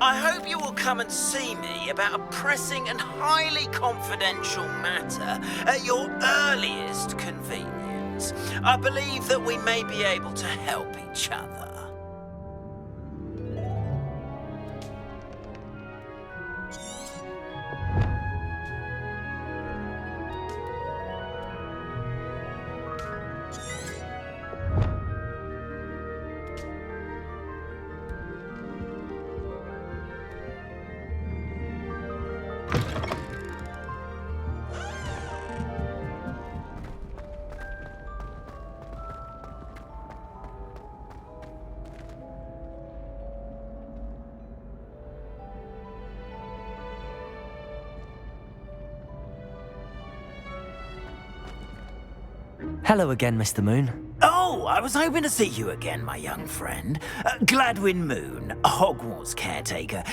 I hope you will come and see me about a pressing and highly confidential matter at your earliest convenience. I believe that we may be able to help each other. Hello again, Mr. Moon. Oh, I was hoping to see you again, my young friend. Gladwin Moon, Hogwarts Caretaker,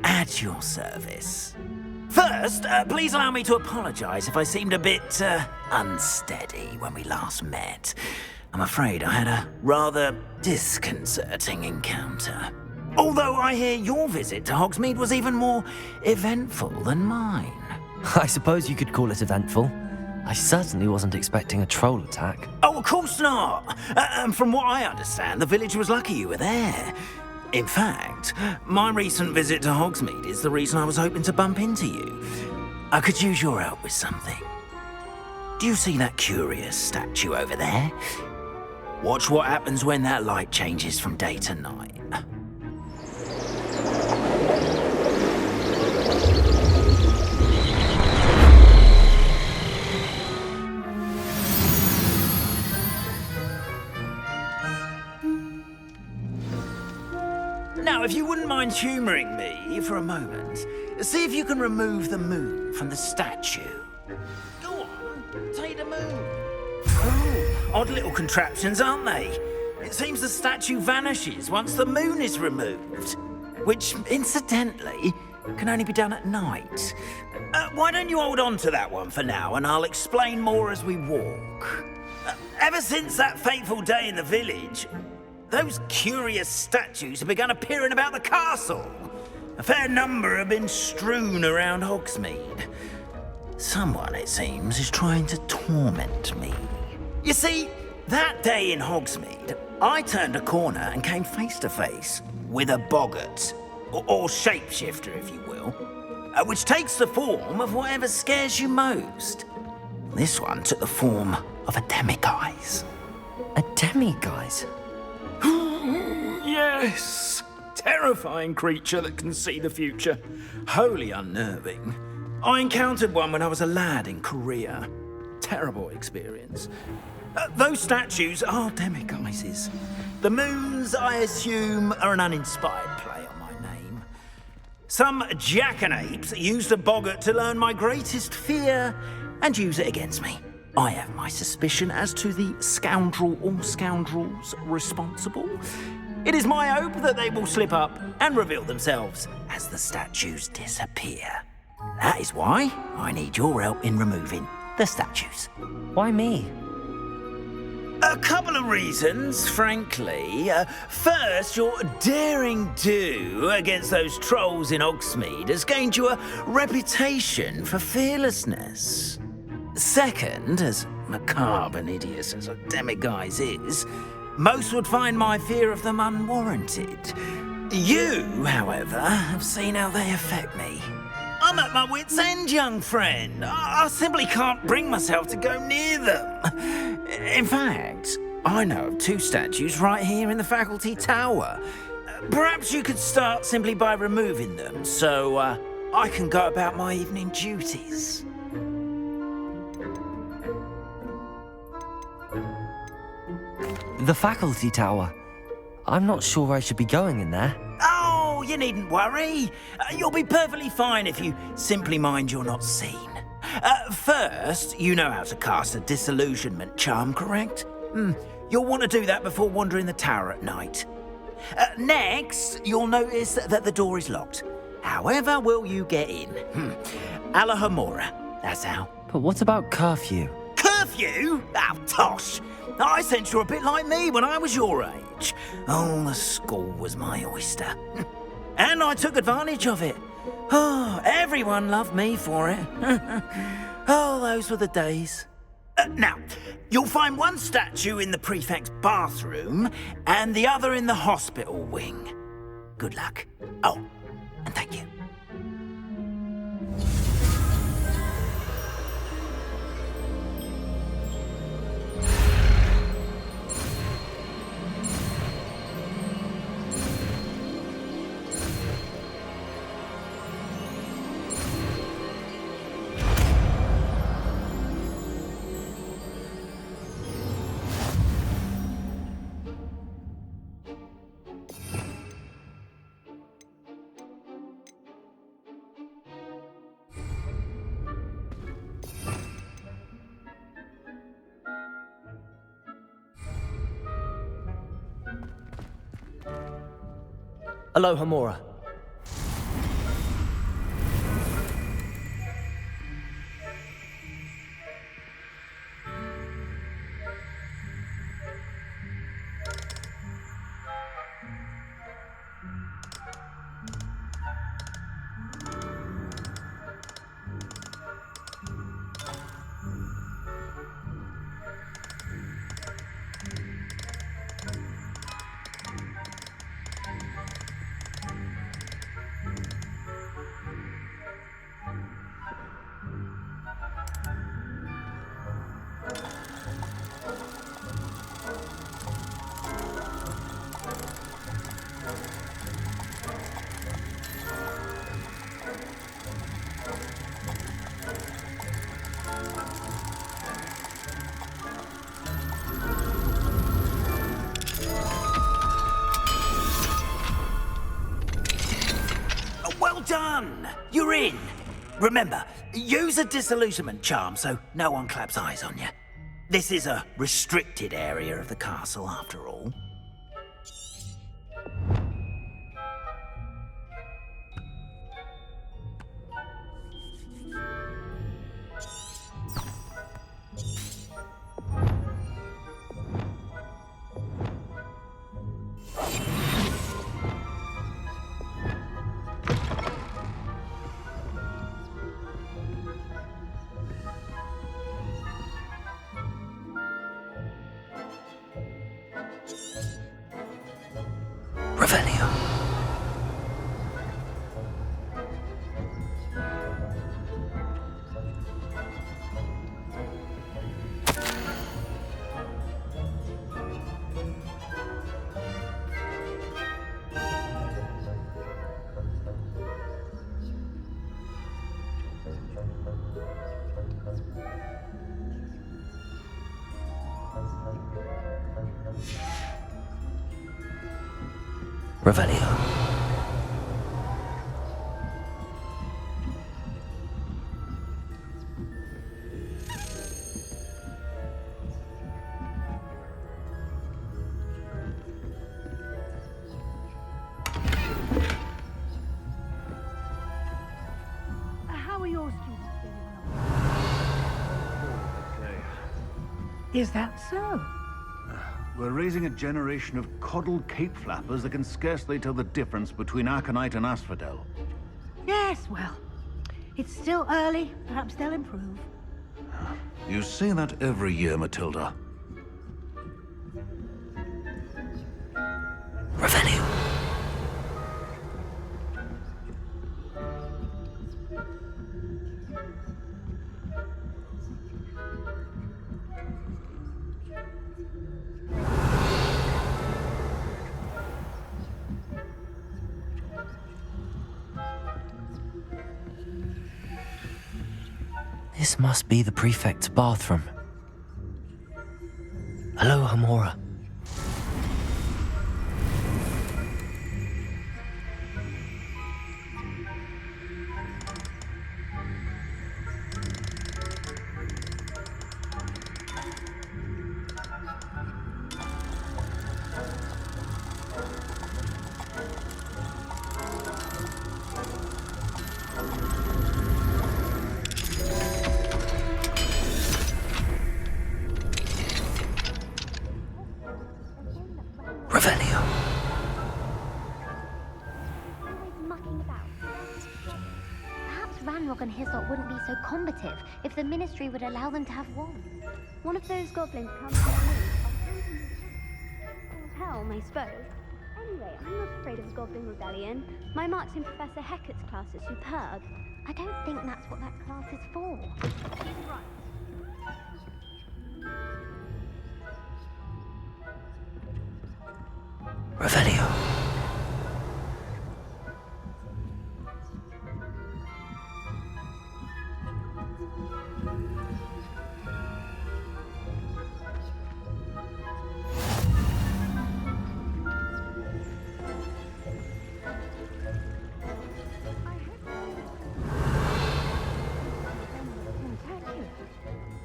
at your service. First, please allow me to apologise if I seemed a bit unsteady when we last met. I'm afraid I had a rather disconcerting encounter. Although I hear your visit to Hogsmeade was even more eventful than mine. I suppose you could call it eventful. I certainly wasn't expecting a troll attack. Oh, of course not. And from what I understand, the village was lucky you were there. In fact, my recent visit to Hogsmeade is the reason I was hoping to bump into you. I could use your help with something. Do you see that curious statue over there? Watch what happens when that light changes from day to night. Now, if you wouldn't mind humouring me for a moment, see if you can remove the moon from the statue. Go on, take the moon. Oh, odd little contraptions, aren't they? It seems the statue vanishes once the moon is removed, which, incidentally, can only be done at night. Why don't you hold on to that one for now, and I'll explain more as we walk. Ever since that fateful day in the village, those curious statues have begun appearing about the castle. A fair number have been strewn around Hogsmeade. Someone, it seems, is trying to torment me. You see, that day in Hogsmeade, I turned a corner and came face to face with a boggart, or shapeshifter, if you will, which takes the form of whatever scares you most. This one took the form of a demiguise. A demiguise? Yes! Terrifying creature that can see the future. Wholly unnerving. I encountered one when I was a lad in Korea. Terrible experience. Those statues are demiguises. The moons, I assume, are an uninspired play on my name. Some jackanapes used a boggart to learn my greatest fear and use it against me. I have my suspicion as to the scoundrel or scoundrels responsible. It is my hope that they will slip up and reveal themselves as the statues disappear. That is why I need your help in removing the statues. Why me? A couple of reasons, frankly. First, your daring do against those trolls in Hogsmeade has gained you a reputation for fearlessness. Second, as macabre and hideous as a demiguise is, most would find my fear of them unwarranted. You, however, have seen how they affect me. I'm at my wit's end, young friend. I simply can't bring myself to go near them. In fact, I know of two statues right here in the faculty tower. Perhaps you could start simply by removing them, so I can go about my evening duties. The faculty tower. I'm not sure I should be going in there. Oh, you needn't worry. You'll be perfectly fine if you simply mind you're not seen. First, you know how to cast a disillusionment charm, correct? You'll want to do that before wandering the tower at night. Next, you'll notice that the door is locked. However will you get in? Alahomora, that's how. But what about curfew? Curfew? Oh, tosh. I sense you're a bit like me when I was your age. Oh, the school was my oyster. And I took advantage of it. Oh, everyone loved me for it. Oh, those were the days. Now, you'll find one statue in the prefect's bathroom and the other in the hospital wing. Good luck. Oh, and thank you. Aloha Mora. Well done! You're in. Remember, use a disillusionment charm so no one claps eyes on you. This is a restricted area of the castle, after all. Revelio. Revelio. How are your students doing? Is that so? We're raising a generation of coddled cape flappers that can scarcely tell the difference between Aconite and Asphodel. Yes, well, it's still early. Perhaps they'll improve. You say that every year, Matilda. Revelio. This must be the prefect's bathroom. Aloha Mora. Ranrock and Hyssop wouldn't be so combative if the Ministry would allow them to have one. One of those goblins comes to me. Helm, I suppose. Anyway, I'm not afraid of a goblin rebellion. My marks in Professor Hecat's class are superb. I don't think that's what that class is for. Revelio.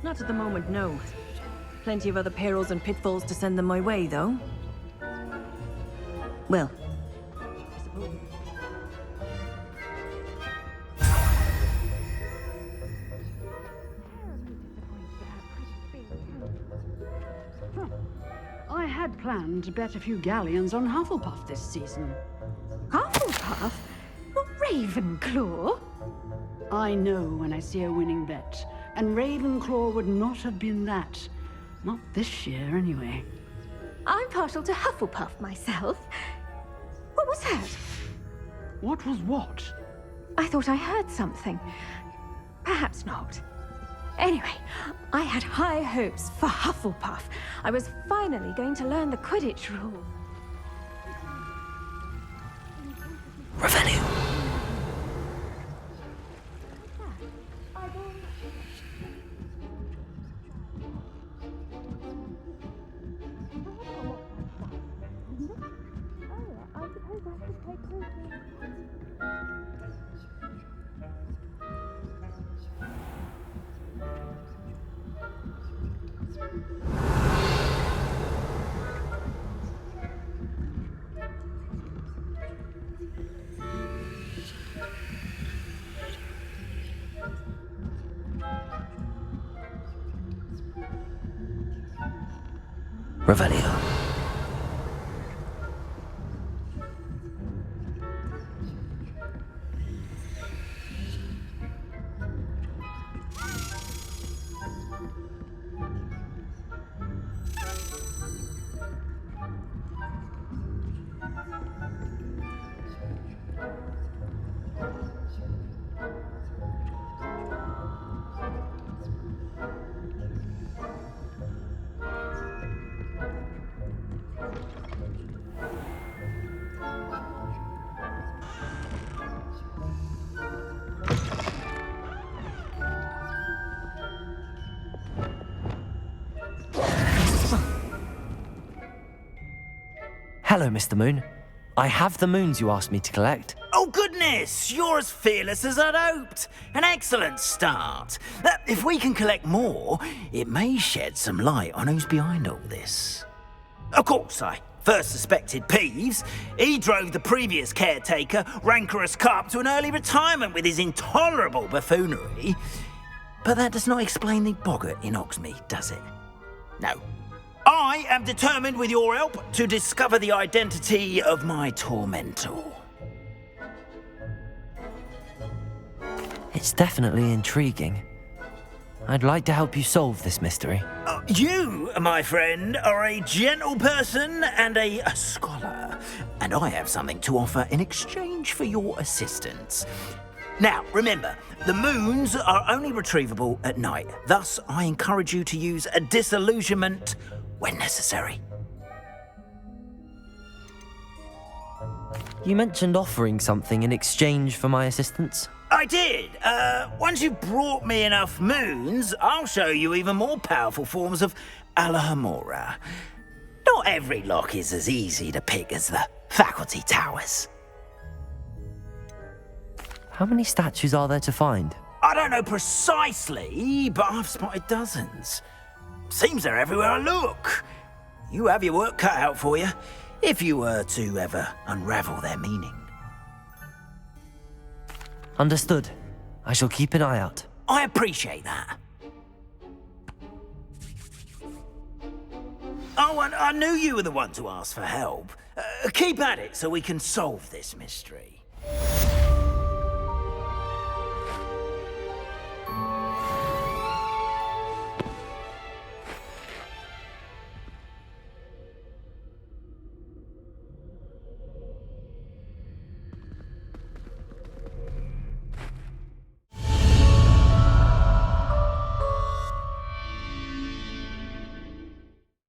Not at the moment, no. Plenty of other perils and pitfalls to send them my way, though. Well, I suppose. I had planned to bet a few galleons on Hufflepuff this season. Hufflepuff? Not Ravenclaw? I know when I see a winning bet, and Ravenclaw would not have been that. Not this year, anyway. I'm partial to Hufflepuff myself. What was that? What was what? I thought I heard something. Perhaps not. Anyway, I had high hopes for Hufflepuff. I was finally going to learn the Quidditch rules. Revelio. Revelio. Hello, Mr. Moon. I have the moons you asked me to collect. Oh, goodness! You're as fearless as I'd hoped. An excellent start. If we can collect more, it may shed some light on who's behind all this. Of course, I first suspected Peeves. He drove the previous caretaker, Rancorous Carp, to an early retirement with his intolerable buffoonery. But that does not explain the boggart in Hogsmeade, does it? No. I am determined, with your help, to discover the identity of my tormentor. It's definitely intriguing. I'd like to help you solve this mystery. You, my friend, are a gentle person and a scholar, and I have something to offer in exchange for your assistance. Now, remember, the moons are only retrievable at night. Thus, I encourage you to use a disillusionment when necessary. You mentioned offering something in exchange for my assistance? I did. Once you've brought me enough moons, I'll show you even more powerful forms of Alohomora. Not every lock is as easy to pick as the faculty towers. How many statues are there to find? I don't know precisely, but I've spotted dozens. Seems they're everywhere I look. You have your work cut out for you, if you were to ever unravel their meaning. Understood. I shall keep an eye out. I appreciate that. Oh, and I knew you were the one to ask for help. Keep at it so we can solve this mystery.